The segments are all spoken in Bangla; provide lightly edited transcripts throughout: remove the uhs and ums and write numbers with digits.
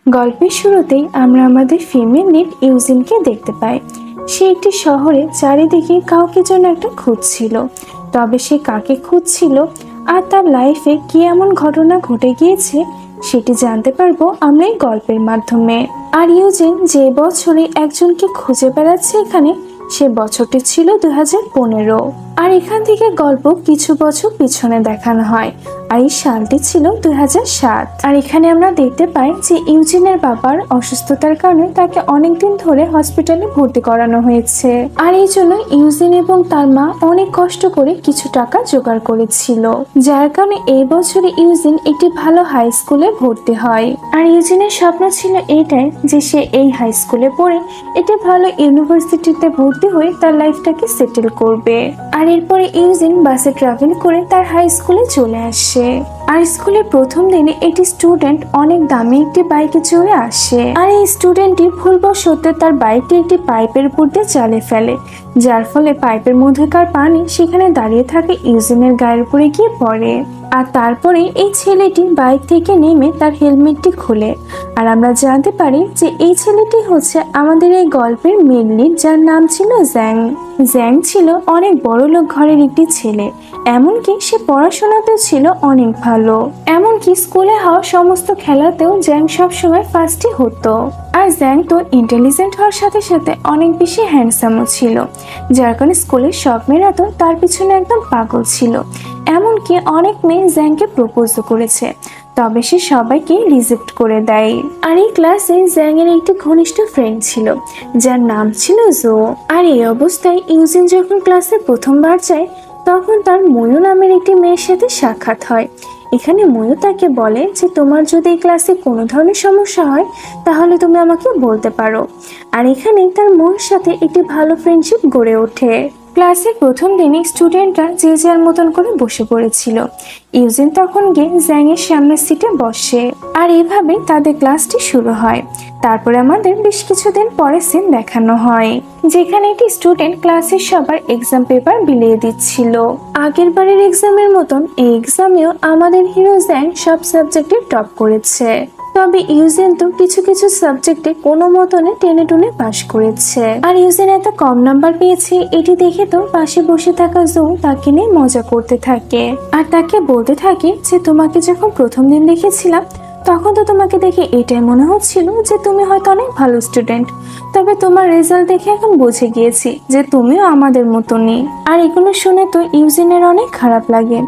গল্পের শুরুতেই আমরা আমাদের ফিমেল লিড ইউজিনকে দেখতে পাই। সে একটি শহরে চারিদিকে কাউকে যেন একটা খুঁজছিল। তবে সে কাকে খুঁজছিল আর তার লাইফে কি এমন ঘটনা ঘটে গিয়েছে সেটি জানতে পারবো আমরা এই গল্পের মাধ্যমে। আর ইউজিন যে বছরে একজনকে খুঁজে বেড়াচ্ছে এখানে, সে বছরটি ছিল 2015। আর এখান থেকে গল্প কিছু বছর পিছনে দেখানো হয়, আর এই সালটি ছিল 2007। আর এখানে আমরা দেখতে পাই যে ইউজিনের বাবার অসুস্থতার কারণে তাকে অনেকদিন ধরে হসপিটালে ভর্তি করানো হয়েছে। আর এই জন্য ইউজিন এবং তার মা অনেক কষ্ট করে কিছু টাকা জোগাড় করেছিল, যার কারণে এই বছরে ইউজিন একটি ভালো হাই স্কুলে ভর্তি হয়। আর ইউজিনের স্বপ্ন ছিল এইটাই যে সে এই হাই স্কুলে পড়ে একটি ভালো ইউনিভার্সিটিতে ভর্তি হয়ে তার লাইফটাকে সেটেল করবে। আর এরপরে ইউজিন বাসে ট্রাভেল করে তার হাই স্কুলে চলে আসে। আর স্কুলের প্রথম দিনে একটি স্টুডেন্ট অনেক দামি একটি বাইকে চড়ে আসে। আর এই স্টুডেন্টটি ভুলবশত তার বাইকটি একটি পাইপের উপর দিয়ে চালে ফেলে, যার ফলে পাইপের মধ্যেকার পানি সেখানে দাঁড়িয়ে থাকে ইউজিনের গায়ের উপরে গিয়ে পড়ে। আর তারপরে এই ছেলেটি বাইক থেকে নেমে তার হেলমেটটি খুলে। আর আমরা জানতে পারি যে এই ছেলেটি হচ্ছে আমাদের এই গল্পের মেন লিড, যার নাম ছিল জ্যাং। জ্যাং ছিল অনেক বড় লোক ঘরের একটি ছেলে, এমনকি সে পড়াশোনাতেও ছিল অনেক ভালো। এমনকি স্কুলে হওয়া সমস্ত খেলাতেও জ্যাং সবসময় ফার্স্টই হতো। আর জ্যাং তো ইন্টেলিজেন্ট হওয়ার সাথে সাথে অনেক বেশি হ্যান্ডসামও ছিল, যার কারণে স্কুলের সব মেয়েরা তো তার পিছনে একদম পাগল ছিল। এমনকি অনেক মেয়ে জ্যাংকে প্রপোজও করেছে, তবে সে সবাইকে রিজেক্ট করে দেয়। আর এই ক্লাসে জ্যাং এর একটি ঘনিষ্ঠ ফ্রেন্ড ছিল, যার নাম ছিল জো। আর এই অবস্থায় ইউজিন যখন ক্লাসে প্রথমবার যায়, তখন তার ময়ূ নামের একটি মেয়ের সাথে সাক্ষাৎ হয়। এখানে ময়ূ তাকে বলে যে তোমার যদি এই ক্লাসে কোনো ধরনের সমস্যা হয় তাহলে তুমি আমাকে বলতে পারো। আর এখানে তার ময়ূর সাথে একটি ভালো ফ্রেন্ডশিপ গড়ে ওঠে। ক্লাসের প্রথম দিনে স্টুডেন্টরা যে যার মতন করে বসে পড়েছিল। ইউজিন তখন গিয়ে জ্যাং এর সামনের সিটে বসে। আর এভাবে তাদের ক্লাসটি শুরু হয়। তারপরে আমাদের বেশ কিছুদিন পরে সিন দেখানো হয়, যেখানে একটি স্টুডেন্ট ক্লাসের সবার এক্সাম পেপার বিলিয়ে দিচ্ছিল। আগের বারের এক্সামের মতন এই এক্সামেও আমাদের হিরো জ্যাং সব সাবজেক্টে টপ করেছে। তবে ইউজিন তো কিছু কিছু সাবজেক্টে কোনো মতনে টেনে টুনে পাশ করেছে। আর ইউজিন এত কম নাম্বার পেয়েছে এটি দেখে তো পাশে বসে থাকা জো তাকে নিয়ে মজা করতে থাকে। আর তাকে বলতে থাকে যে তোমাকে যখন প্রথম দিন দেখেছিলাম তখন তো তোমাকে দেখে এটাই মনে হচ্ছিল যে তুমি হয়তো অনেক ভালো স্টুডেন্ট, তবে তোমার রেজাল্ট দেখে এখন বুঝে গিয়েছি যে তুমিও আমাদের মতনই। আর এগুলো শুনে তো ইউজিনের অনেক খারাপ লাগে।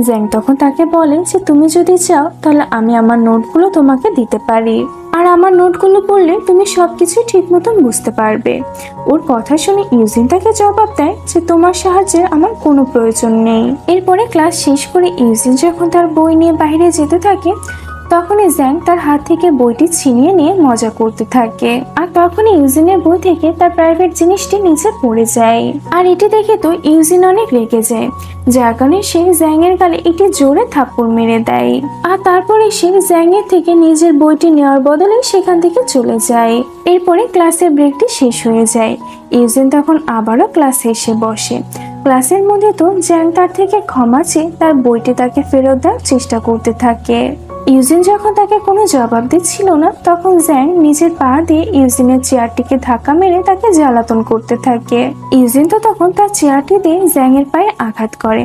জ্যাং তখন তাকে বলে যে তুমি যদি চাও তাহলে আমি আমার নোটগুলো তোমাকে দিতে পারি, আর আমার নোটগুলো পড়লে তুমি সবকিছু ঠিক মতন বুঝতে পারবে। ওর কথা শুনে ইউজিন তাকে জবাব দেয় যে তোমার সাহায্যের আমার কোনো প্রয়োজন নেই। এরপরে ক্লাস শেষ করে ইউজিন যখন তার বই নিয়ে বাইরে যেতে থাকে, তখনই জ্যাং তার হাত থেকে বইটি ছিনিয়ে নিয়ে মজা করতে থাকে। আর তখনই ইউজিনের বই থেকে তার প্রাইভেট জিনিসটি নিচে পড়ে যায়। আর এটি দেখে তো ইউজিন অনেক রেগে যায়, যার কারণে সে জ্যাং এর গালে একটি জোরে থাপ্পড় মেরে দেয়। আর তারপরে সে জ্যাং এর থেকে নিজের বইটি নেওয়ার বদলে সেখান থেকে চলে যায়। এরপরে ক্লাসের ব্রেকটি শেষ হয়ে যায়। ইউজিন তখন আবারও ক্লাসে এসে বসে। ক্লাসের মধ্যে তো জ্যাং তার থেকে ক্ষমা চেয়ে তার বইটি তাকে ফেরত দেওয়ার চেষ্টা করতে থাকে। ইউজিন যখন তাকে কোনো জবাব দিচ্ছিল না, তখন জ্যাং নিজের পা দিয়ে ইউজিনের চেয়ারটিকে ধাক্কা মেরে তাকে জ্বালাতন করতে থাকে। ইউজিন তো তখন তার চেয়ারটি দিয়ে জ্যাং এর পায়ে আঘাত করে,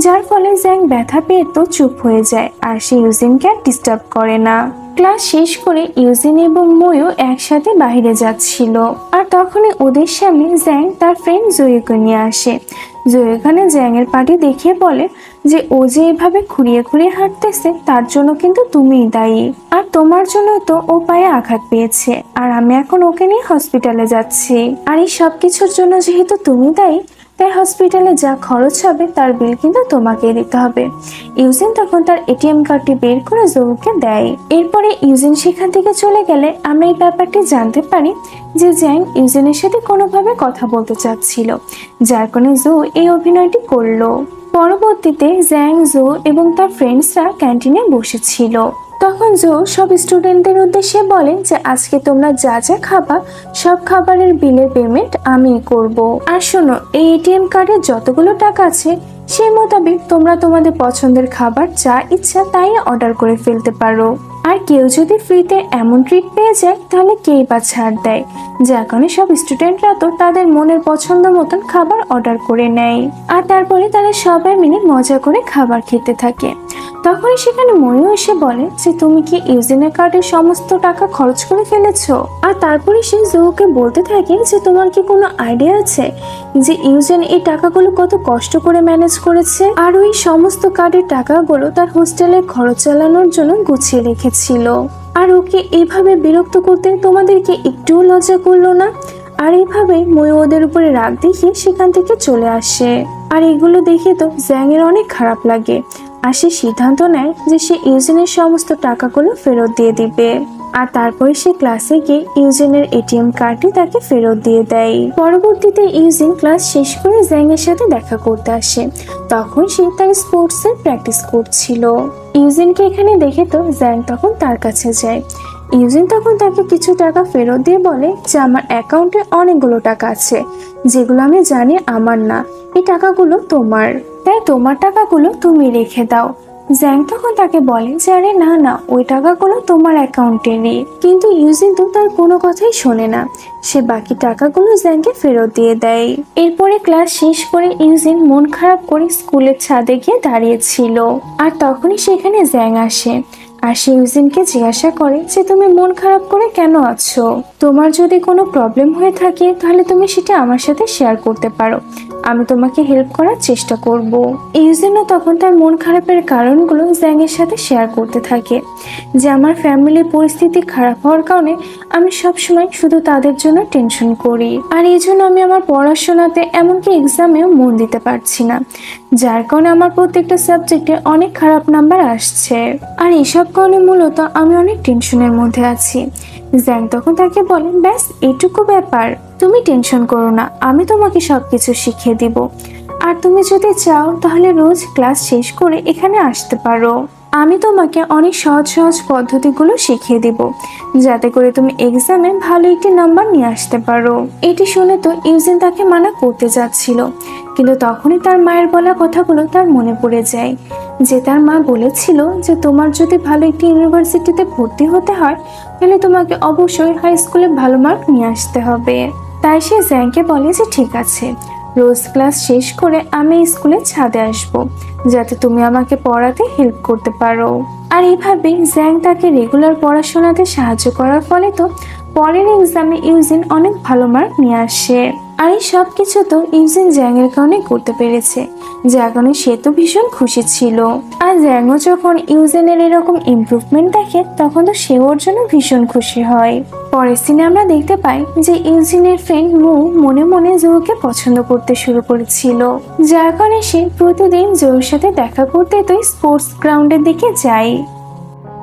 যার ফলে জ্যাং ব্যথা পেয়ে তো চুপ হয়ে যায়, আর সে ইউজিনকে আর ডিস্টার্ব করে না। ক্লাস শেষ করে ইউজিন এবং ময়ূ একসাথে বাইরে যাচ্ছিল। আর তখনই ওদের সামনে জ্যাং তার ফ্রেন্ড জয়ুকে নিয়ে আসে। জয়ুখানে জ্যাং এর পাটি দেখিয়ে বলে যে ও যে এভাবে খুঁড়িয়ে খুঁড়িয়ে হাঁটতেছে তার জন্য কিন্তু তুমিই দায়ী, আর তোমার জন্য তো ও পায়ে আঘাত পেয়েছে, আর আমি এখন ওকে নিয়ে হসপিটালে যাচ্ছি। আর এই সব কিছুর জন্য যেহেতু তুমি দায়ী, তাই হসপিটালে যা খরচ হবে তার বিল কিন্তু তোমাকে দিতে হবে। ইউজিন তখন তার এটিএম কার্ডটি বের করে জোকে দেয়। এরপরে ইউজিন সেখান থেকে চলে গেলে আমরা এই ব্যাপারটি জানতে পারি যে জ্যাং ইউজিনের সাথে কোনোভাবে কথা বলতে চাচ্ছিল, যার কারণে জো এই অভিনয়টি করলো। পরবর্তীতে জ্যাং, জো এবং তার ফ্রেন্ডসরা ক্যান্টিনে বসেছিল। তখন জো সব স্টুডেন্টদের উদ্দেশ্যে বলে যে আজকে তোমরা যা যা খাবা সব খাবারের বিলের পেমেন্ট আমিই করব। আর শোনো, এই এটিএম কার্ডে যতগুলো টাকা আছে সেই মোতাবেক তোমরা তোমাদের পছন্দের খাবার যা ইচ্ছা তাই অর্ডার করে ফেলতে পারো। আর কেউ যদি ফ্রিতে এমন ট্রিট পেয়ে যায় তাহলে কেই বা ছাড় দেয়, যার কারণে সব স্টুডেন্টরা তো তাদের মনের পছন্দ মতন খাবার অর্ডার করে নেয়। আর তারপরে তারা সবাই মিলে মজা করে খাবার খেতে থাকে। তখনই সেখানে ময়ূর এসে বলে যে তুমি কি ইউজিনের কার্ডের সমস্ত টাকা খরচ করে ফেলেছো। আর তারপরে সে জোকে বলতে থাকে যে তোমার কি কোনো আইডিয়া আছে যে ইউজিন এই টাকাগুলো কত কষ্ট করে ম্যানেজ করেছে, আর ওই সমস্ত কার্ডের টাকাগুলো তার হোস্টেলের খরচ চালানোর জন্য গুছিয়ে রেখেছিল। আর ওকে এভাবে বিরক্ত করতে তোমাদেরকে একটুও লজ্জা করলো না। আর এইভাবে ময়ূর ওদের উপরে রাগ দেখিয়ে সেখান থেকে চলে আসে। আর এগুলো দেখে তো জ্যাংয়ের অনেক খারাপ লাগে। আর সে সিদ্ধান্ত নেয় যে সে ইউজিনের সমস্ত টাকাগুলো ফেরত দিয়ে দিবে। আর তারপরে সে ক্লাসে গিয়ে ইউজিনের এটিএম কার্ডটি তাকে ফেরত দিয়ে দেয়। পরবর্তীতে ইউজিন ক্লাস শেষ করে জ্যাংয়ের সাথে দেখা করতে আসে। তখন সে তার স্পোর্টসের প্র্যাকটিস করছিল। ইউজিনকে এখানে দেখে তো জ্যাং তখন তার কাছে যায়। ইউজিন তখন তাকে কিছু টাকা ফেরত দিয়ে বলে যে আমার অ্যাকাউন্টে অনেকগুলো টাকা আছে যেগুলো আমি জানি আমার না, এই টাকাগুলো তোমার, তাই তোমার টাকাগুলো তুমি রেখে দাও। জ্যাং তখন তাকে বলে যে আরে না না, ওই টাকাগুলো তোমার অ্যাকাউন্টেরই। কিন্তু ইউজিন তো তার কোনো কথাই শোনে না, সে বাকি টাকাগুলো জ্যাংকে ফেরত দিয়ে দেয়। এরপরে ক্লাস শেষ করে ইউজিন মন খারাপ করে স্কুলের ছাদে গিয়ে দাঁড়িয়েছিল। আর তখনই সেখানে জ্যাং আসে। আর সে ইউজিনকে জিজ্ঞাসা করে যে তুমি মন খারাপ করে কেন আছো, তোমার যদি কোনো প্রবলেম হয়ে থাকে তাহলে তুমি সেটা আমার সাথে শেয়ার করতে পারো, আমি তোমাকে হেল্প করার চেষ্টা করব। ইউজিনও তখন তার মন খারাপের কারণগুলো জ্যাংয়ের সাথে শেয়ার করতে থাকে যে আমার ফ্যামিলির পরিস্থিতি খারাপ হওয়ার কারণে আমি সবসময় শুধু তাদের জন্য টেনশন করি, আর এই জন্য আমি আমার পড়াশোনাতে এমনকি এক্সামেও মন দিতে পারছি না, যার কারণে আমার প্রত্যেকটা সাবজেক্টে অনেক খারাপ নাম্বার আসছে। আর এসব কারণে মূলত আমি অনেক টেনশনের মধ্যে আছি। জ্যাং তখন তাকে বলে ব্যাস এইটুকু ব্যাপার, তুমি টেনশন করো না, আমি তোমাকে সবকিছু শিখিয়ে দিব। আর তুমি যদি চাও তাহলে রোজ ক্লাস শেষ করে এখানে আসতে পারো, আমি তোমাকে অনেক সহজ সহজ পদ্ধতিগুলো শিখিয়ে দিব যাতে করে তুমি এক্সামে ভালো একটি নাম্বার নিয়ে আসতে পারো। এটি শুনে তো ইউজিন তাকে মানা করতে যাচ্ছিল, কিন্তু তখনই তার মায়ের বলা কথাগুলো তার মনে পড়ে যায় যে তার মা বলেছিল যে তোমার যদি ভালো একটি ইউনিভার্সিটিতে ভর্তি হতে হয় তাহলে তোমাকে অবশ্যই হাই স্কুলে ভালো মার্ক নিয়ে আসতে হবে। তাই সে জ্যাংকে বলে যে ঠিক আছে, রোজ ক্লাস শেষ করে আমি স্কুলের ছাদে আসব যাতে তুমি আমাকে পড়াতে হেল্প করতে পারো। আর এইভাবে জ্যাং তাকে রেগুলার পড়াশোনাতে সাহায্য করার ফলে তো পরের এক্সামে ইউজিন অনেক ভালো মার্ক নিয়ে আসে। আর এই সব কিছু তো ইউজিন জ্যাংয়ের কারণে করতে পেরেছে, যার কারণে সে তো ভীষণ খুশি ছিল। আর জ্যাংও যখন ইউজিনের এরকম ইমপ্রুভমেন্ট দেখে তখন তো সে ওর জন্য ভীষণ খুশি হয়। পরের সিনে আমরা দেখতে পাই যে ইউজিনের ফ্রেন্ড মু মনে মনে জোকে পছন্দ করতে শুরু করেছিল, যার কারণে সে প্রতিদিন জোর সাথে দেখা করতে তো স্পোর্টস গ্রাউন্ডের দিকে যায়।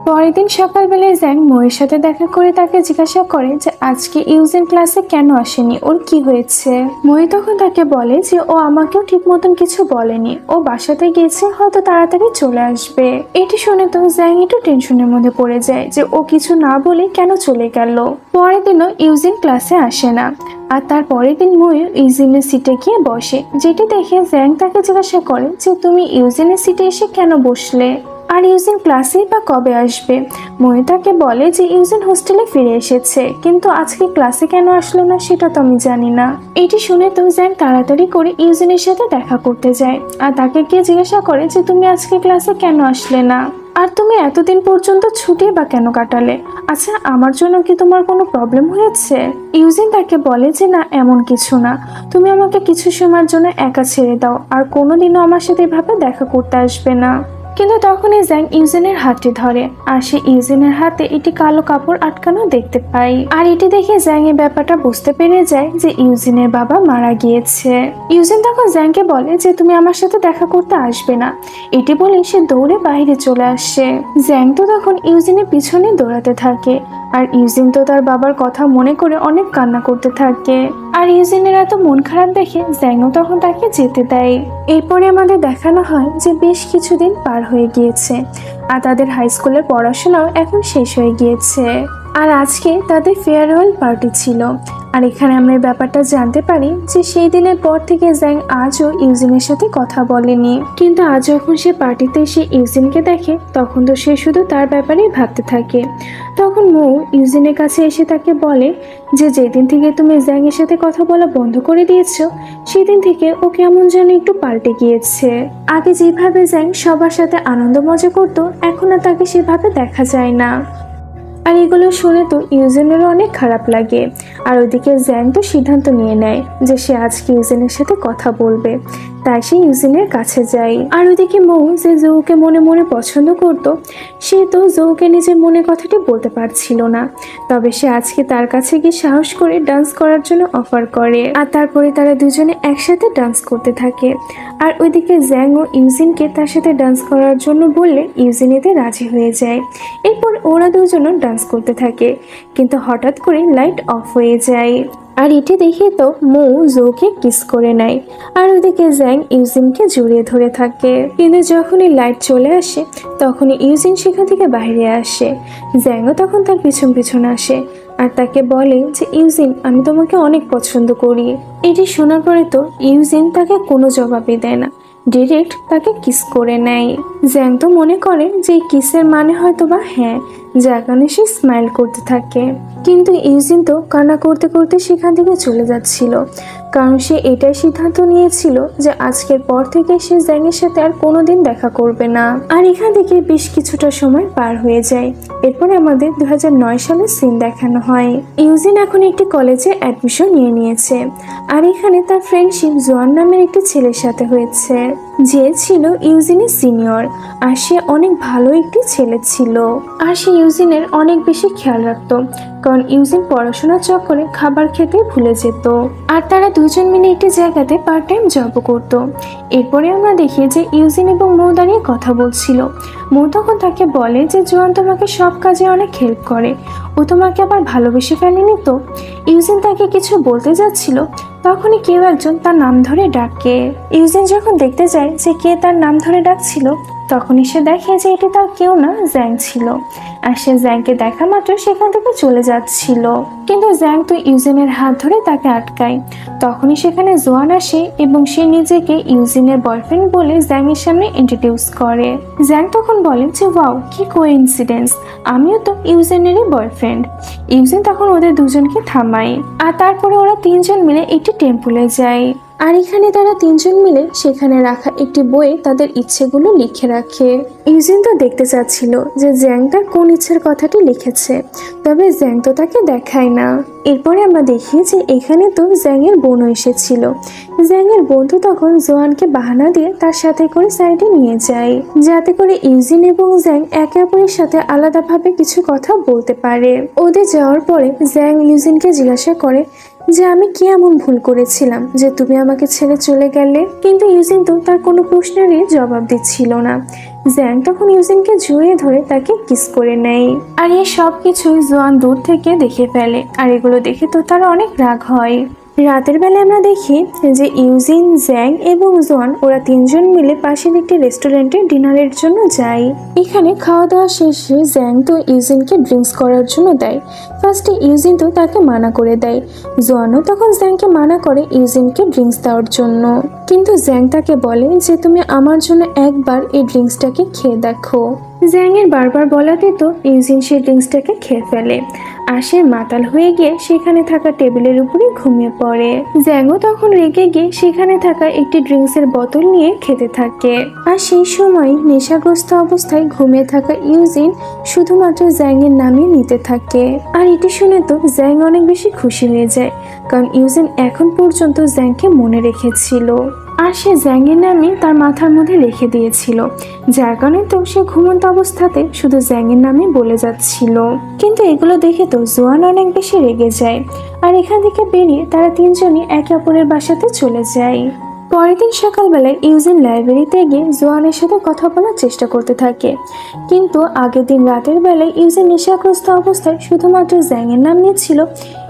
পরের দিন সকালবেলায় জ্যাং ময়ের সাথে দেখা করে তাকে জিজ্ঞাসা করে যে আজকে ইউজিন ক্লাসে কেন আসেনি, ওর কি হয়েছে। মই তখন তাকে বলে যে ও আমাকেও ঠিক মতন কিছু বলেনি, ও বাসাতে গিয়েছে, হয়তো তাড়াতাড়ি চলে আসবে। এটি শুনে তো জ্যাং একটু টেনশনের মধ্যে পড়ে যায় যে ও কিছু না বলে কেন চলে গেল। পরের দিনও ইউজিন ক্লাসে আসে না। আর তার পরের দিন ময়ূর ইউজিনের সিটে গিয়ে বসে, যেটি দেখে জ্যাং তাকে জিজ্ঞাসা করে যে তুমি ইউজিনের সিটে এসে কেন বসলে, আর ইউজিন ক্লাসেই বা কবে আসবে। ময়ূর তাকে বলে যে ইউজিন হোস্টেলে ফিরে এসেছে, কিন্তু আজকে ক্লাসে কেন আসলো না সেটা তো আমি জানি না। এটি শুনে তো জ্যাং তাড়াতাড়ি করে ইউজিনের সাথে দেখা করতে যায় আর তাকে গিয়ে জিজ্ঞাসা করে যে তুমি আজকে ক্লাসে কেন আসলে না, আর তুমি এতদিন পর্যন্ত ছুটি বা কেন কাটালে, আচ্ছা আমার জন্য কি তোমার কোনো প্রবলেম হয়েছে। ইউজিন তাকে বলে যে না এমন কিছু না, তুমি আমাকে কিছু সময়ের জন্য একা ছেড়ে দাও আর কোনোদিনও আমার সাথে এভাবে দেখা করতে আসবে না। কিন্তু তখনই জ্যাং ইউজিনের হাতটি ধরে আর সে ইউজিনের হাতে একটি কালো কাপড় আটকানো দেখতে পাই। আর এটি দেখে জ্যাং এই ব্যাপারটা বুঝতে পেরে যায় যে ইউজিনের বাবা মারা গিয়েছে। ইউজিন তখন জ্যাংকে বলে যে তুমি আমার সাথে দেখা করতে আসবে না, এটি বলে সে দৌড়ে বাইরে চলে আসে। জ্যাং তো তখন ইউজিনের পিছনে দৌড়াতে থাকে আর ইউজিন তো তার বাবার কথা মনে করে অনেক কান্না করতে থাকে। আর ইউজিনের এত মন খারাপ দেখে জ্যাংও তখন তাকে যেতে দেয়। এরপরে আমাদের দেখানো হয় যে বেশ কিছুদিন পার হয়ে গিয়েছে আর তাদের হাই স্কুলের পড়াশোনাও এখন শেষ হয়ে গিয়েছে। আর আজকে তাদের ফেয়ারওয়েল পার্টি ছিল। আর এখানে আমরা এই ব্যাপারটা জানতে পারি যে সেই দিনের পর থেকে জ্যাং আজও ইউজিনের সাথে কথা বলেনি। কিন্তু আজ যখন সে পার্টিতে এসে ইউজিনকে দেখে তখন তো সে শুধু তার ব্যাপারেই ভাবতে থাকে। তখন মৌ ইউজিনের কাছে এসে তাকে বলে যে যেদিন থেকে তুমি জ্যাংয়ের সাথে কথা বলা বন্ধ করে দিয়েছো সেদিন থেকে ও কেমন যেন একটু পাল্টে গিয়েছে। আগে যেভাবে জ্যাং সবার সাথে আনন্দ মজা করতো এখন আর তাকে সেভাবে দেখা যায় না। আর এগুলো শুনে তো ইউজিনেরও অনেক খারাপ লাগে। আর ওইদিকে জ্যাং তো সিদ্ধান্ত নিয়ে নেয় যে সে আজকে ইউজিনের সাথে কথা বলবে, তাই সে ইউজিনের কাছে যায়। আর ওইদিকে মৌ যে জৌকে মনে মনে পছন্দ করত সে তো জৌকে নিজের মনে কথাটি বলতে পারছিল না, তবে সে আজকে তার কাছে গিয়ে সাহস করে ডান্স করার জন্য অফার করে। আর তারপরে তারা দুজনে একসাথে ডান্স করতে থাকে। আর ওইদিকে জ্যাং ও ইউজিনকে তার সাথে ডান্স করার জন্য বললে ইউজিন এতে রাজি হয়ে যায়। এরপর ওরা দুজনও ডান্স করতে থাকে, কিন্তু হঠাৎ করে লাইট অফ হয়ে যায়। আর এটি দেখে তো মৌ জোকে কিস করে নেয়। আর ওদিকে জ্যাং ইউজিনকে জড়িয়ে ধরে থাকে। কিন্তু যখনই লাইট চলে আসে তখনই ইউজিন সেখান থেকে বাইরে আসে। জ্যাংও তখন তার পিছন পিছন আসে আর তাকে বলে যে ইউজিন আমি তোমাকে অনেক পছন্দ করি। এটি শোনার পরে তো ইউজিন তাকে কোনো জবাবই দেয় না, ডিরেক্ট তাকে কিস করে নেয়। জ্যাং তো মনে করে যে কিসের মানে হয়তো বা হ্যাঁ, যার কারণে সে স্মাইল করতে থাকে। কিন্তু ইউজিন তো কান্না করতে করতে সেখান থেকে চলে যাচ্ছিল, কারণ সে এটাই সিদ্ধান্ত নিয়েছিল যে আজকের পর থেকে সে জ্যাংয়ের সাথে আর কোনোদিন দেখা করবে না। আর এখান থেকে বেশ কিছুটা সময় পার হয়ে যায়। এরপরে আমাদের 2009 সালের সিন দেখানো হয়। ইউজিন এখন একটি কলেজে অ্যাডমিশন নিয়ে নিয়েছে। আর এখানে তার ফ্রেন্ডশিপ জোয়ান নামের একটি ছেলের সাথে হয়েছে, যে ছিল ইউজিনের সিনিয়র। আর সে অনেক ভালো একটি ছেলে ছিল। আর সে ইউজিনের অনেক বেশি খেয়াল রাখতো, কারণ ইউজিন পড়াশোনার চক্করে খাবার খেতে ভুলে যেত। আর তারা দুজন মিলে একটি জায়গাতে পার্ট টাইম জবও করত। এরপরে আমরা দেখি যে ইউজিন এবং মৌ দাঁড়িয়ে কথা বলছিল। মৌ তখন তাকে বলে যে জোয়ান তোমাকে সব কাজে অনেক হেল্প করে, ও তোমাকে আবার ভালোবেসে ফেলেনি তো। ইউজিন তাকে কিছু বলতে যাচ্ছিল তখনই কেউ একজন তার নাম ধরে ডাকে। ইউজিন যখন দেখতে যায় যে কে তার নাম ধরে ডাকছিল তখনই সে দেখে যে এটি তার কেউ না, জ্যাং ছিল। আর সে জ্যাংকে দেখা মাত্র সেখান থেকে চলে যাচ্ছিল, কিন্তু জ্যাং তো ইউজিনের হাত ধরে তাকে আটকায়। তখনই সেখানে জোয়ান আসে এবং সে নিজেকে ইউজিনের বয়ফ্রেন্ড বলে জ্যাংয়ের সামনে ইন্ট্রোডিউস করে। জ্যাং তখন বলে যে ওয়াও কি কোইন্সিডেন্স, আমিও তো ইউজিনেরই বয়ফ্রেন্ড। ইউজিন তখন ওদের দুজনকে থামায় আর তারপরে ওরা তিনজন মিলে একটি টেম্পলে যায়। আর এখানে তারা তিনজন মিলে সেখানে রাখা একটি বইয়ে তাদের ইচ্ছেগুলো লিখে রাখে। ইউজিন তো দেখতে চাচ্ছিল যে জ্যাং তার কোন ইচ্ছের কথাটি লিখেছে, তবে জ্যাং তো তাকে দেখায় না। এরপরে আমরা দেখি যে এখানে তো জ্যাংয়ের বোনও এসেছিল। জ্যাংয়ের বন্ধু তখন জোয়ানকে বাহানা দিয়ে তার সাথে করে সাইডে নিয়ে যায়, যাতে করে ইউজিন এবং জ্যাং একে অপরের সাথে আলাদাভাবে কিছু কথা বলতে পারে। ওদের যাওয়ার পরে জ্যাং ইউজিনকে জিজ্ঞাসা করে যে আমি কি এমন ভুল করেছিলাম যে তুমি আমাকে ছেড়ে চলে গেলে। কিন্তু ইউজিন তো তার কোনো প্রশ্নেরই জবাব দিচ্ছিল না। জ্যাং তখন ইউজিনকে জড়িয়ে ধরে তাকে কিস করে নেয়। আর এই সব কিছুই জোয়ান দূর থেকে দেখে ফেলে। আর এগুলো দেখে তো তার অনেক রাগ হয়। রাতের বেলা আমরা দেখি যে ইউজিন, জ্যাং এবং জোয়ান ওরা তিনজন মিলে পাশের একটি রেস্টুরেন্টে ডিনারের জন্য যায়। এখানে খাওয়া দাওয়া শেষে জ্যাং তো ইউজিনকে ড্রিঙ্কস করার জন্য দেয়। ফার্স্টে ইউজিন তো তাকে মানা করে দেয়। জোয়ানও তখন জ্যাংকে মানা করে ইউজিনকে ড্রিঙ্কস দেওয়ার জন্য, কিন্তু জ্যাং তাকে বলে যে তুমি আমার জন্য একবার এই ড্রিঙ্কসটাকে খেয়ে দেখো। জ্যাংয়ের বারবার বলাতে তো ইউজিন সেই ড্রিঙ্কসটাকে খেয়ে ফেলে। আর সে মাতাল হয়ে গিয়ে সেখানে থাকা টেবিলের উপরে ঘুমিয়ে পড়ে। জ্যাংও তখন রেগে গিয়ে সেখানে থাকা একটি ড্রিঙ্কসের বোতল নিয়ে খেতে থাকে। আর সেই সময় নেশাগ্রস্ত অবস্থায় ঘুমিয়ে থাকা ইউজিন শুধুমাত্র জ্যাংয়ের নামই নিতে থাকে। আর এটি শুনে তো জ্যাং অনেক বেশি খুশি হয়ে যায়, কারণ ইউজিন এখন পর্যন্ত জ্যাংকে মনে রেখেছিল। আর সে জ্যাংয়ের নামই তার মাথার মধ্যে রেখে দিয়েছিল, যার কারণে তো সে ঘুমন্ত অবস্থাতে শুধু জ্যাংয়ের নামই বলে যাচ্ছিল। কিন্তু এগুলো দেখে তো জোয়ান অনেক বেশি রেগে যায়। আর এখান থেকে বেরিয়ে তারা তিনজনই একে অপরের বাসাতে চলে যায়। পরের দিন সকালবেলায় ইউজিন লাইব্রেরিতে গিয়ে জোয়ানের সাথে কথা বলার চেষ্টা করতে থাকে, কিন্তু আগের দিন রাতের বেলায় ইউজিন নেশাগ্রস্ত অবস্থায় শুধুমাত্র জ্যাংয়ের নাম নিচ্ছিল।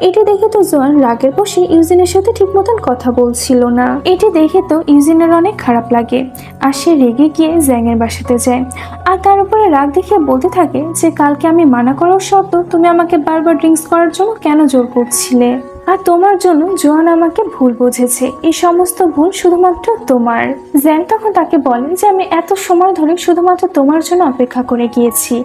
এটি দেখে তো জোয়ান রাগের বশে ইউজিনের সাথে ঠিক মতন কথা বলছিল না। এটি দেখে তো ইউজিনের অনেক খারাপ লাগে, আর সে রেগে গিয়ে জ্যাংয়ের বাসাতে যায়। আর তার উপরে রাগ দেখিয়ে বলতে থাকে যে কালকে আমি মানা করার সত্ত্বেও তুমি আমাকে বারবার ড্রিঙ্কস করার জন্য কেন জোর করছিলে, আর তোমার জন্য জোয়ান আমাকে ভুল বুঝেছে, এই সমস্ত ভুল শুধুমাত্র তোমার। জ্যাং তখন তাকে বলে যে আমি এত সময় ধরে শুধুমাত্র তোমার জন্য অপেক্ষা করে গিয়েছি,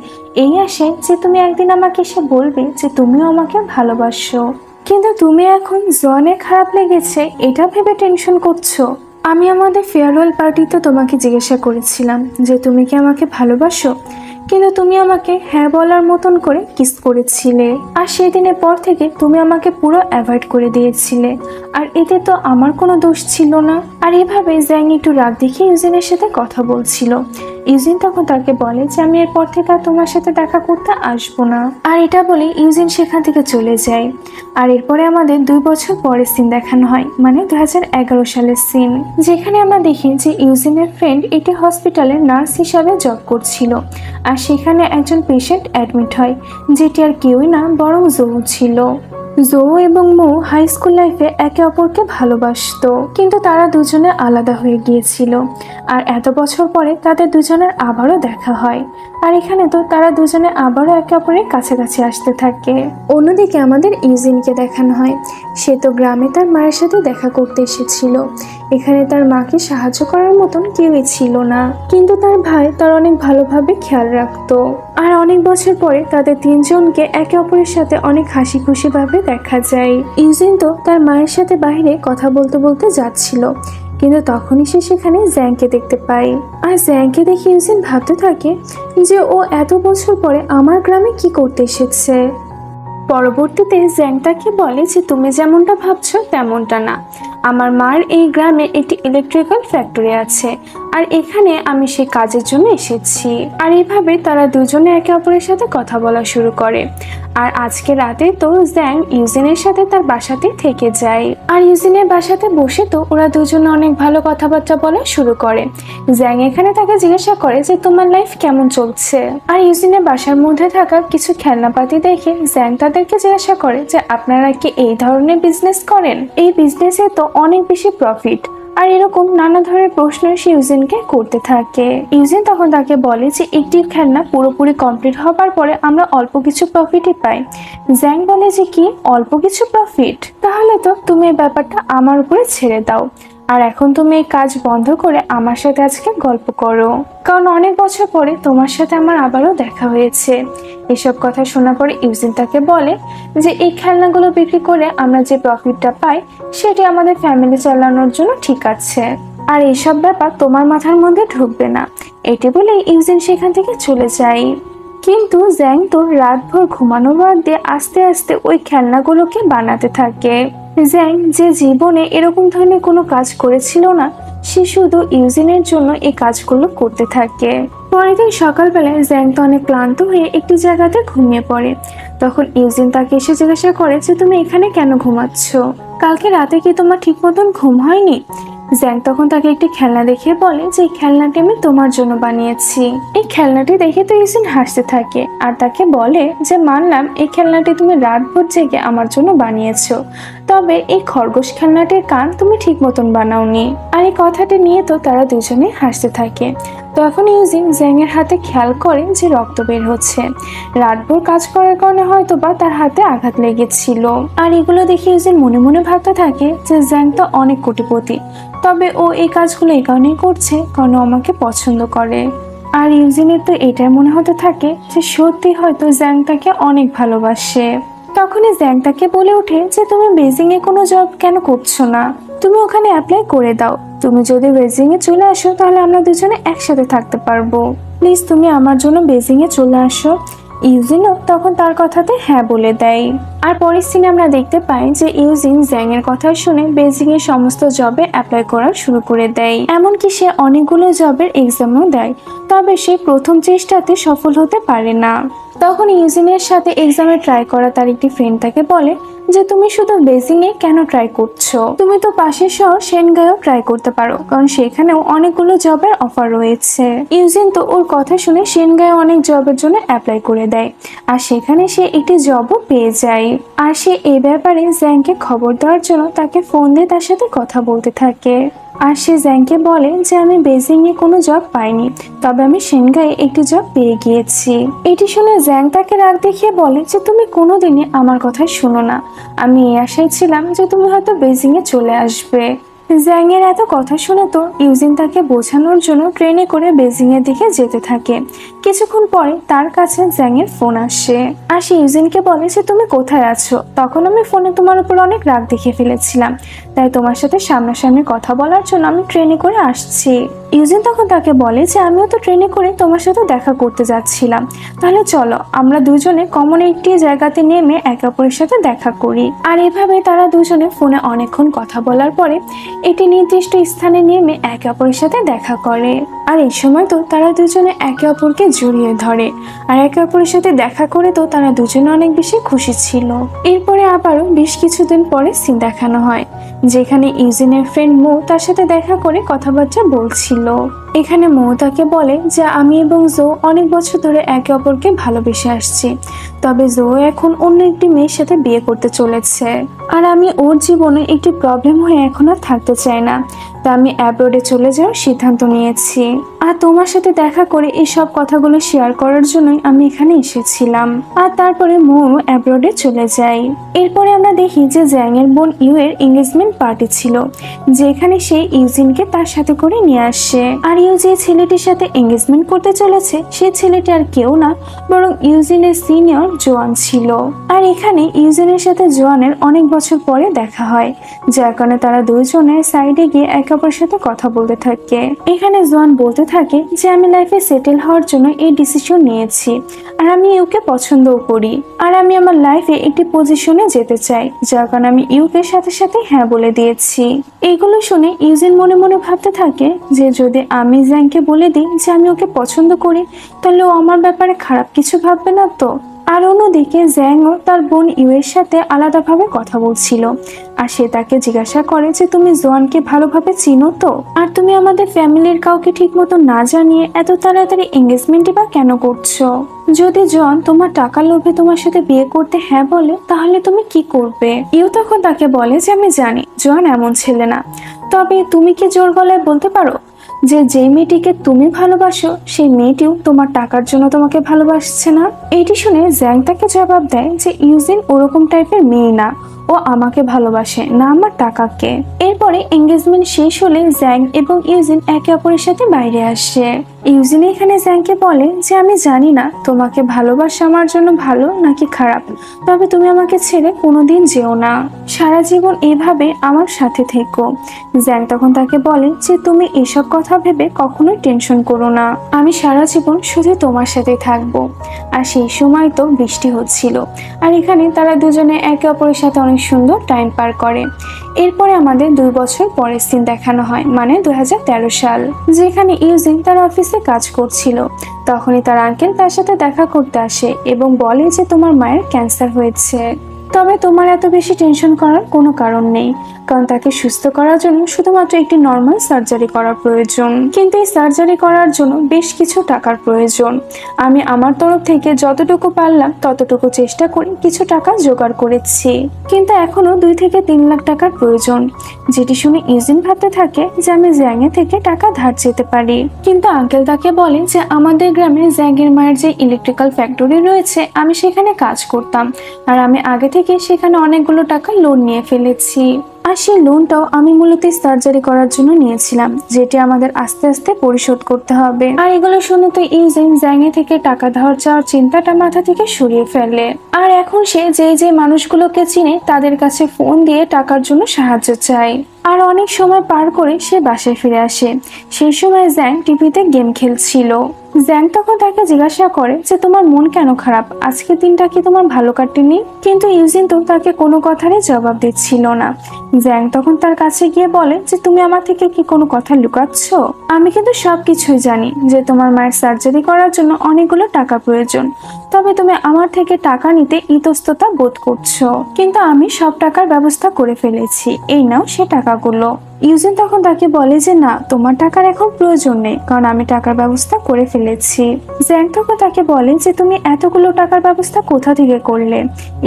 এই আশায় যে তুমি একদিন আমাকে এসে বলবে যে তুমিও আমাকে ভালোবাসো, কিন্তু তুমি এখন জোয়ানের খারাপ লেগেছে এটা ভেবে টেনশন করছো। আমি আমাদের ফেয়ারওয়েল পার্টিতে তোমাকে জিজ্ঞাসা করেছিলাম যে তুমি কি আমাকে ভালোবাসো, কিন্তু তুমি আমাকে হ্যাঁ বলার মতন করে কিস করেছিলে, আর সেই দিনের পর থেকে তুমি আমাকে পুরো অ্যাভয়েড করে দিয়েছিলে, আর এতে তো আমার কোনো দোষ ছিল না। আর এভাবে জ্যাং একটু রাগ দেখিয়ে ইউজিনের সাথে কথা বলছিল। ইউজিন তখন তাকে বলে যে আমি এরপর থেকে আর তোমার সাথে দেখা করতে আসবো না, আর এটা বলে ইউজিন সেখান থেকে চলে যায়। আর এরপরে আমাদের 2 বছর পরের সিন দেখানো হয়, মানে 2011 সালের সিন, যেখানে আমরা দেখি যে ইউজিনের ফ্রেন্ড একটি হসপিটালে নার্স হিসাবে জব করছিল, আর সেখানে একজন পেশেন্ট অ্যাডমিট হয়, যেটি আর কেউই না বরং জো ছিল। জো এবং মো হাই স্কুল লাইফে একে অপরকে ভালোবাসতো, কিন্তু তারা দুজনে আলাদা হয়ে গিয়েছিল, আর এত বছর পরে তাদের দুজনের আবারও দেখা হয়। আর এখানে তো তারা দুজনে আবারও একে অপরের কাছাকাছি আসতে থাকে। অন্যদিকে আমাদের ইউজিনকে দেখানো হয়, সে তো গ্রামে তার মায়ের সাথে দেখা করতে এসেছিল। এখানে তার মাকে সাহায্য করার মতন কেউই ছিল না, কিন্তু তার ভাই তার অনেক ভালোভাবে খেয়াল রাখতো। আর অনেক বছর পরে তাদের 3 জনকে একে অপরের সাথে অনেক হাসি খুশি ভাবে দেখা যায়। ইউজিন তো তার মায়ের সাথে বাইরে কথা বলতে বলতে যাচ্ছিল, কিন্তু তখনই সে সেখানে জ্যাংকে দেখতে পায়। আর জ্যাংকে দেখে ইউজিন ভাবতে থাকে যে ও এত বছর পরে আমার গ্রামে কি করতে এসেছে। পরবর্তীতে জ্যাং তাকে বলে যে তুমি যেমনটা ভাবছো তেমনটা না, আমার মার এই গ্রামে একটি ইলেকট্রিক্যাল ফ্যাক্টরি আছে, আর এখানে আমি সে কাজের জন্য এসেছি। আর এইভাবে তারা দুজনে একে অপরের সাথে কথা বলা শুরু করে। আর আজকে রাতে তো জ্যাং ইউজিনের সাথে তার বাসাতে থেকে যায়, আর ইউজিনের বাসাতে বসে তো ওরা দুজনে অনেক ভালো কথাবার্তা বলা শুরু করে। জ্যাং এখানে তাকে জিজ্ঞাসা করে যে তোমার লাইফ কেমন চলছে, আর ইউজিনের বাসার মধ্যে থাকা কিছু খেলনাপাতি দেখে জ্যাং তাদেরকে জিজ্ঞাসা করে যে আপনারা কি এই ধরনের বিজনেস করেন, এই বিজনেসে তো অনেক বেশি প্রফিট। আর এরকম নানা ধরনের প্রশ্ন সে ইউজিনকে করতে থাকে। ইউজিন তখন তাকে বলে যে একটি খেলনা পুরোপুরি কমপ্লিট হবার পরে আমরা অল্প কিছু প্রফিটই পাই। জ্যাং বলে যে কি অল্প কিছু প্রফিট, তাহলে তো তুমি এই ব্যাপারটা আমার উপরে ছেড়ে দাও, আর এখন তুমি এই কাজ বন্ধ করে আমার সাথে আজকে গল্প করো, কারণ অনেক বছর পরে তোমার সাথে আমার আবারও দেখা হয়েছে। এসব কথা শোনার পরে ইউজিন তাকে বলে যে এই খেলনাগুলো বিক্রি করে আমরা যে প্রফিটটা পাই সেটি আমাদের ফ্যামিলি চালানোর জন্য ঠিক আছে, আর এইসব ব্যাপার তোমার মাথার মধ্যে ঢুকবে না। এটি বলে ইউজিন সেখান থেকে চলে যায়। কিন্তু জ্যাং তো রাতভর ঘুমানো বাদ দিয়ে আস্তে আস্তে ওই খেলনাগুলোকে বানাতে থাকে। জ্যাং যে জীবনে এরকম ধরনের কোনো কাজ করেছিল না, সে শুধু ইউজিনের জন্য এই কাজগুলো করতে থাকে। পরের দিন সকালবেলায় জ্যাং তো অনেক ক্লান্ত হয়ে একটি জায়গাতে ঘুমিয়ে পড়ে। তখন ইউজিন তাকে এসে জিজ্ঞাসা করে যে তুমি এখানে কেন ঘুমাচ্ছ, কালকে রাতে কি তোমার ঠিক মতন ঘুম হয়নি? জ্যাং তখন তাকে একটি খেলনা দেখিয়ে বলে যে এই খেলনাটি আমি তোমার জন্য বানিয়েছি। এই খেলনাটি দেখে তো ইউজিন হাসতে থাকে, আর তাকে বলে যে মানলাম এই খেলনাটি তুমি রাতভর জেগে আমার জন্য বানিয়েছো, তবে এই খরগোশ খেলনাটির কান তুমি ঠিক মতন বানাওনি। আর এই কথাটি নিয়ে তো তারা দুজনে হাসতে থাকে। তখন ইউজিন জ্যাং এর হাতে খেয়াল করে যে রক্ত বের হচ্ছে, রাতভর কাজ করার কারণে হয়তো বা তার হাতে আঘাত লেগেছিল। আর এগুলো দেখে ইউজিন মনে মনে ভাবতে থাকে যে জ্যাং তো অনেক কোটিপতি, তবে ও এই কাজগুলো এই কারণেই করছে কারণ আমাকে পছন্দ করে। আর ইউজিনের তো এটাই মনে হতে থাকে যে সত্যি হয়তো জ্যাং তাকে অনেক ভালোবাসে। তখনই জ্যাং তাকে বলে ওঠে যে তুমি বেজিং এ কোনো জব কেন করছো না, তুমি ওখানে অ্যাপ্লাই করে দাও, তুমি যদি বেজিং এ চলে আসো তাহলে আমরা দুজনে একসাথে থাকতে পারবো, প্লিজ তুমি আমার জন্য বেজিং এ চলে আসো। ইউজিনও তখন তার কথাতে হ্যাঁ বলে দেয়। আর পরের সিনে আমরা দেখতে পাই যে ইউজিন জ্যাং এর কথা শুনে বেজিং এর সমস্ত জবে অ্যাপ্লাই করা শুরু করে দেয়, এমনকি সে অনেকগুলো জবের এক্সামও দেয়, তবে সে প্রথম চেষ্টাতে সফল হতে পারে না। তখন ইউজিনের সাথে এক্সামে ট্রাই করা তার একটি ফ্রেন্ড তাকে বলে যে তুমি শুধু বেজিং এ কেন ট্রাই করছো, তুমি তো পাশের শহর সেনগাঁও ট্রাই করতে পারো, কারণ সেখানেও অনেকগুলো জবের অফার রয়েছে। ইউজিন তো ওর কথা শুনে সেনগাঁও অনেক জবের জন্য অ্যাপ্লাই করে দেয়, আর সেখানে সে একটি জবও পেয়ে যায়। আর সে এই ব্যাপারে জ্যাংকে খবর দেওয়ার জন্য তাকে ফোন দিয়ে তার সাথে কথা বলতে থাকে। আর সে জ্যাংকে বলে যে আমি বেজিং এ কোনো জব পাইনি, তবে আমি সেনগাঁয়ে একটি জব পেয়ে গিয়েছি। এটি শুনে জ্যাং তাকে রাগ দেখিয়ে বলে যে তুমি কোনোদিনই আমার কথা শুনো না, আমি এই আশায় ছিলাম যে তুমি হয়তো বেজিং এ চলে আসবে। জ্যাং এর এত কথা শুনে তো ইউজিন তাকে বোঝানোর জন্য ট্রেনে করে বেজিং এর দিকে যেতে থাকে। কিছুক্ষণ পরে তার কাছে জ্যাং এর ফোন আসে, আর সে ইউজিনকে বলে যে তুমি কোথায় আছো, তখন আমি ফোনে তোমার উপর অনেক রাগ দেখিয়ে ফেলেছিলাম, তাই তোমার সাথে সামনাসামনি কথা বলার জন্য আমি ট্রেনে করে আসছি। ইউজিন তখন তাকে বলে যে আমিও তো ট্রেনে করে তোমার সাথে দেখা করতে যাচ্ছিলাম, তাহলে চলো আমরা দুজনে কমন একটি জায়গাতে নেমে একে অপরের সাথে দেখা করি। আর এভাবে তারা দুজনে ফোনে অনেকক্ষণ কথা বলার পরে একটি নির্দিষ্ট স্থানে নেমে একে অপরের সাথে দেখা করে। আর এই সময় তো তারা দুজনে একে অপরকে জড়িয়ে ধরে, আর একে অপরের সাথে দেখা করে তো তারা দুজনে অনেক বেশি খুশি ছিল। এরপরে আবারও বেশ কিছুদিন পরে সিন দেখানো হয়, যেখানে ইউজিনের ফ্রেন্ড মো তার সাথে দেখা করে কথাবার্তা বলছিল। এখানে মো তাকে বলে যে আমি এবং জো অনেক বছর ধরে একে অপরকে ভালোবেসে আসছি, তবে জো এখন অন্য একটি মেয়ের সাথে বিয়ে করতে চলেছে, আর আমি ওর জীবনে একটি প্রবলেম হয়ে এখন আর থাকতে চাই না, তা আমি অ্যাব্রোডে চলে যাওয়ার সিদ্ধান্ত নিয়েছি। আর তোমার সাথে দেখা করে এই সব কথাগুলো শেয়ার করার জন্যই আমি এখানে এসেছিলাম। আর তারপরে মো অ্যাব্রোডে চলে যায়। এরপরে আমরা দেখি যে জ্যাং এর বোন ইউ এর এঙ্গেজমেন্ট পার্টি ছিল, যেখানে সে ইউজিনকে তার সাথে করে নিয়ে আসে। আর ইউ যে ছেলেটির সাথে এঙ্গেজমেন্ট করতে চলেছে সে ছেলেটি আর কেউ না, বরং ইউজিনের সিনিয়র জোয়ান ছিল। আর এখানে ইউজিনের সাথে জোয়ানের অনেক বছর পরে দেখা হয়, যার কারণে তারা দুইজনে সাইডে গিয়ে একে অপরের সাথে কথা বলতে থাকে। এখানে জোয়ান বলতে থাকে যে আমি লাইফে সেটেল হওয়ার জন্য এই ডিসিশন নিয়েছি, আর আমি ইউকে পছন্দও করি, আর আমি আমার লাইফে একটি পজিশনে যেতে চাই, যার কারণে আমি ইউকে সাথে সাথে হ্যাঁ বলে দিয়েছি। এইগুলো শুনে ইউজিন মনে মনে ভাবতে থাকে যে যদি আমি জ্যাংকে বলে দিই যে আমি ওকে পছন্দ করি, তাহলে ও আমার ব্যাপারে খারাপ কিছু ভাববে না তো। আর অন্যদিকে জ্যাংও তার বোন ইউ এর সাথে আলাদাভাবে কথা বলছিল, আর সে তাকে জিজ্ঞাসা করে যে তুমি জোয়ানকে ভালোভাবে চিনো তো, আর তুমি আমাদের ফ্যামিলির কাউকে ঠিক মতো না জানিয়ে এত তাড়াতাড়ি এঙ্গেজমেন্টই বা কেন করছো? যদি জন তোমার টাকার লোভে তোমার সাথে বিয়ে করতে হ্যাঁ বলে, তাহলে তুমি কি করবে? ইউ তখন তাকে বলে যে আমি জানি জন এমন ছেলে না, তবে তুমি কি জোর গলায় বলতে পারো যে যেই মেয়েটিকে তুমি ভালোবাসো সেই মেয়েটিও তোমার টাকার জন্য তোমাকে ভালোবাসছে না? এইটি শুনে জ্যাং তাকে জবাব দেয় যে ইউজিন ওরকম টাইপের মেয়ে না, ও আমাকে ভালোবাসে না আমার টাকাকে। এরপরে এঙ্গেজমেন্ট শেষ হলে জ্যাং এবং ইউজিন একে অপরের সাথে বাইরে আসে। ইউজিন এখানে জ্যাংকে বলে যে আমি জানি না তোমাকে ভালোবাসা আমার জন্য ভালো নাকি খারাপ, তবে তুমি আমাকে ছেড়ে কোনোদিন যেও না, সারা জীবন এভাবে আমার সাথে থেকো। জ্যাং তখন তাকে বলে যে তুমি এসব কথা ভেবে কখনোই টেনশন করো না, আমি সারা জীবন শুধু তোমার সাথে থাকবো। আর সেই সময় তো বৃষ্টি হচ্ছিল, আর এখানে তারা দুজনে একে অপরের সাথে অনেক সুন্দর টাইম পার করে। এরপরে আমাদের 2 বছর পরের সিন দেখানো হয়, মানে 2013 সাল, যেখানে ইউজিন তার অফিসে কাজ করছিল। তখনই তার আঙ্কেল তার সাথে দেখা করতে আসে এবং বলে যে তোমার মায়ের ক্যান্সার হয়েছে, তবে তোমার এত বেশি টেনশন করার কোনো কারণ নেই, কারণ তাকে সুস্থ করার জন্য শুধুমাত্র একটি নর্মাল সার্জারি করার প্রয়োজন, কিন্তু এই সার্জারি করার জন্য বেশ কিছু টাকার প্রয়োজন। আমি আমার তরফ থেকে যতটুকু পারলাম ততটুকু চেষ্টা করে কিছু টাকা জোগাড় করেছি, কিন্তু এখনো 2 থেকে 3 লাখ টাকার প্রয়োজন। যেটি শুনে ইউজিন ভাবতে থাকে যে আমি জ্যাংয়ে থেকে টাকা ধার যেতে পারি, কিন্তু আঙ্কেল তাকে বলে যে আমাদের গ্রামে জ্যাংয়ের মায়ের যে ইলেকট্রিক্যাল ফ্যাক্টরি রয়েছে আমি সেখানে কাজ করতাম, আর আমি আগে থেকে সেখানে অনেকগুলো টাকা লোন নিয়ে ফেলেছি, আর সেই লোনটাও আমি মূলত সার্জারি করার জন্য নিয়েছিলাম, যেটি আমাদের আস্তে আস্তে পরিশোধ করতে হবে। আর এগুলো শুনে তো ইউজিন জ্যাংয়ে থেকে টাকা ধার চাওয়ার চিন্তাটা মাথা থেকে সরিয়ে ফেলে। আর এখন সে যে মানুষগুলোকে চিনে তাদের কাছে ফোন দিয়ে টাকার জন্য সাহায্য চায়। আর অনেক সময় পার করে সে বাসায় ফিরে আসে। সেই সময় জ্যাং টিভিতে গেম খেলছিল। জ্যাং তখন তাকে জিজ্ঞাসা করে যে তোমার মন কেন খারাপ, আজকের দিনটা কি তোমার ভালো কাটেনি? কিন্তু ইউজিন তো তাকে কোনো কথারই জবাব দিচ্ছিল না। জ্যাং তখন তার কাছে গিয়ে বলে যে তুমি আমার থেকে কি কোনো কথা লুকাচ্ছ? আমি কিন্তু সবকিছুই জানি যে তোমার মায়ের সার্জারি করার জন্য অনেকগুলো টাকা প্রয়োজন, তবে তুমি আমার থেকে টাকা নিতে ইতস্ততা বোধ করছো। কিন্তু আমি সব টাকার ব্যবস্থা করে ফেলেছি, এই নাও সে টাকাগুলো। ইউজিন তখন তাকে বলে যে না, তোমার টাকার এখন প্রয়োজন নেই, কারণ আমি টাকার ব্যবস্থা করে ফেলেছি। জ্যাং তখন তাকে বলে যে তুমি এতগুলো টাকার ব্যবস্থা কোথা থেকে করলে?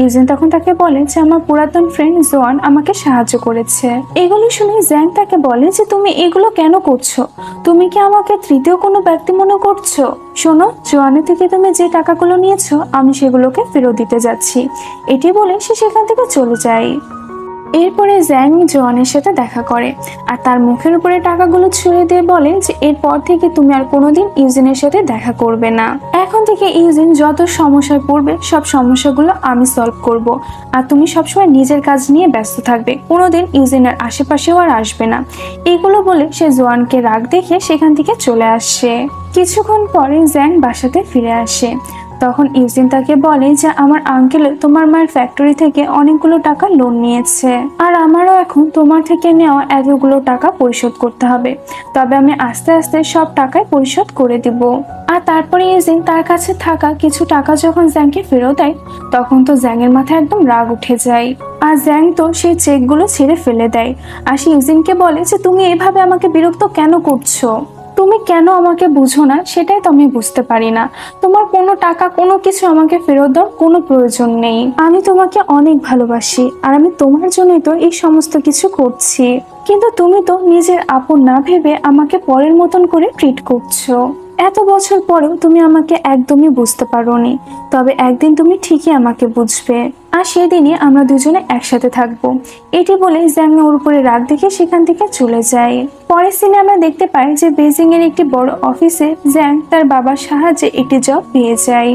ইউজিন তখন তাকে বলে যে আমার পুরাতন ফ্রেন্ড জোয়ান আমাকে সাহায্য করেছে। এগুলো শুনে জ্যাং তাকে বলে যে তুমি এগুলো কেন করছো? তুমি কি আমাকে তৃতীয় কোনো ব্যক্তি মনে করছো? শোনো, জোয়ানের থেকে তুমি যে টাকাগুলো নিয়েছো আমি সেগুলোকে ফেরত দিতে যাচ্ছি। এটি বলে সে সেখান থেকে চলে যায়। এরপরে জ্যাং জোয়ানের সাথে দেখা করে আর তার মুখের উপরে টাকাগুলো ছুঁড়ে দিয়ে বলে যে এরপর থেকে তুমি আর কোনোদিন ইউজিনের সাথে দেখা করবে না। এখন থেকে ইউজিন যত সমস্যায় পড়বে সব সমস্যাগুলো আমি সলভ করব, আর তুমি সবসময় নিজের কাজ নিয়ে ব্যস্ত থাকবে, কোনোদিন ইউজিনের আশেপাশেও আর আসবে না। এগুলো বলে সে জোয়ানকে রাগ দেখে সেখান থেকে চলে আসে। কিছুক্ষণ পরে জ্যাং বাসাতে ফিরে আসে। তখন ইউজিন তাকে বলে যে আমার আঙ্কেল তোমার মায়ের ফ্যাক্টরি থেকে অনেকগুলো টাকা লোন নিয়েছে, আর আমারও এখন তোমার থেকে নেওয়া এতগুলো টাকা পরিশোধ করতে হবে, তবে আমি আস্তে আস্তে সব টাকায় পরিশোধ করে দিব। আর তারপরে ইউজিন তার কাছে থাকা কিছু টাকা যখন জ্যাংকে ফেরত দেয়, তখন তো জ্যাংয়ের মাথায় একদম রাগ উঠে যায়। আর জ্যাং তো সেই চেকগুলো ছেড়ে ফেলে দেয়। আর সে ইউজিনকে বলে যে তুমি এভাবে আমাকে বিরক্ত কেন করছো? তুমি কেন আমাকে বুঝো না সেটাই তো আমি বুঝতে পারি না। তোমার কোনো টাকা কোনো কিছু আমাকে ফেরত দেওয়ার কোনো প্রয়োজন নেই। আমি তোমাকে অনেক ভালোবাসি আর আমি তোমার জন্যই তো এই সমস্ত কিছু করছি, কিন্তু তুমি তো নিজের আপন না ভেবে আমাকে পরের মতন করে ট্রিট করছো। এত বছর পরেও তুমি আমাকে একদমই বুঝতে পারোনি, তবে একদিন তুমি ঠিকই আমাকে বুঝবে, আর সেদিনই আমরা দুজনে একসাথে থাকবো। এটি বলে জ্যাং ওর উপরে রাগ দেখে সেখান থেকে চলে যায়। পরের সিনে আমরা দেখতে পাই যে বেজিং এর একটি বড় অফিসে জ্যাং তার বাবার সাহায্যে একটি জব পেয়ে যায়।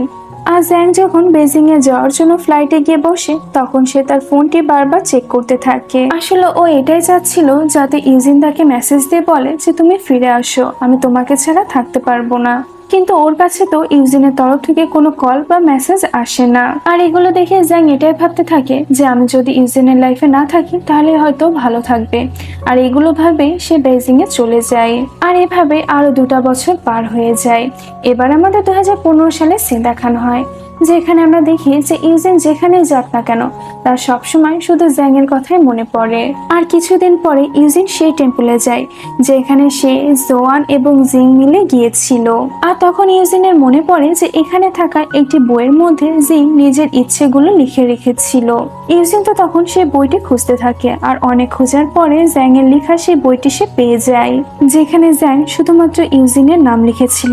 আর জ্যাং যখন বেজিং এ যাওয়ার জন্য ফ্লাইটে গিয়ে বসে, তখন সে তার ফোনটি বারবার চেক করতে থাকে। আসলে ও এটাই চাচ্ছিল যাতে ইউজিন তাকে মেসেজ দিয়ে বলে যে তুমি ফিরে আসো, আমি তোমাকে ছাড়া থাকতে পারবো না। কিন্তু ওর কাছে তো ইউজিনের তরফ থেকে কোনো কল বা মেসেজ আসে না। আর এগুলো দেখে জ্যাং এটাই ভাবতে থাকে যে আমি যদি ইউজিনের লাইফে না থাকি তাহলে হয়তো ভালো থাকবে। আর এগুলো ভাবে সে বেজিং এ চলে যায়। আর এভাবে আরো 2টা বছর পার হয়ে যায়। এবার আমাদের 2015 সালে সিন দেখানো হয়, যেখানে আমরা দেখি যে ইউজিন যেখানে যাক না কেন তার সবসময় শুধু জ্যাং এর কথাই মনে পড়ে। আর কিছুদিন পরে ইউজিন সেই টেম্পলে যায় যেখানে সে জোয়ান এবং জিং মিলে গিয়েছিল। আর তখন ইউজিনের মনে পড়ে যে এখানে থাকা একটি বইয়ের মধ্যে জিং নিজের ইচ্ছেগুলো লিখে রেখেছিল। ইউজিন তো তখন সেই বইটি খুঁজতে থাকে, আর অনেক খোঁজার পরে জ্যাং এর লেখা সেই বইটি সে পেয়ে যায়, যেখানে জ্যাং শুধুমাত্র ইউজিনের নাম লিখেছিল।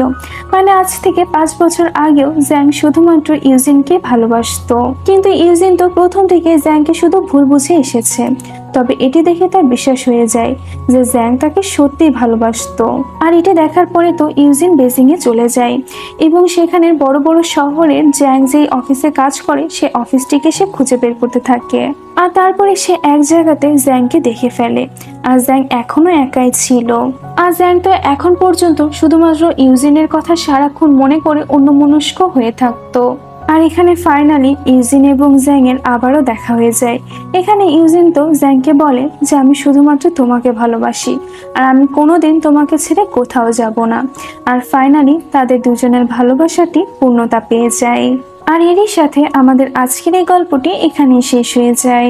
মানে আজ থেকে 5 বছর আগেও জ্যাং শুধুমাত্র ইউজিনকে ভালোবাসতো। কিন্তু ইউজিন তো প্রথম থেকে জ্যাংকে শুধু ভুল বুঝে এসেছে। তবে এটি দেখে তার বিশ্বাস হয়ে যায় যে জ্যাং তাকে সত্যিই ভালোবাসতো। আর এটি দেখার পরে তো ইউজিন বেজিং এ চলে যায় এবং সেখানের বড় বড় শহরের জ্যাং যেই অফিসে কাজ করে সে অফিসটিকে সে খুঁজে বের করতে থাকে। আর তারপরে সে এক জায়গাতে জ্যাংকে দেখে ফেলে, আর জ্যাং এখনো একাই ছিল। আর জ্যাং তো এখন পর্যন্ত শুধুমাত্র ইউজিনের কথা সারাক্ষণ মনে করে অন্যমনস্ক হয়ে থাকতো। আর এখানে ফাইনালি ইউজিন এবং জ্যাং এর আবারও দেখা হয়ে যায়। এখানে ইউজিন তো জ্যাংকে বলে যে আমি শুধুমাত্র তোমাকে ভালোবাসি, আর আমি কোনোদিন তোমাকে ছেড়ে কোথাও যাব না। আর ফাইনালি তাদের দুজনের ভালোবাসাটি পূর্ণতা পেয়ে যায়। আর এরই সাথে আমাদের আজকের এই গল্পটি এখানেই শেষ হয়ে যায়।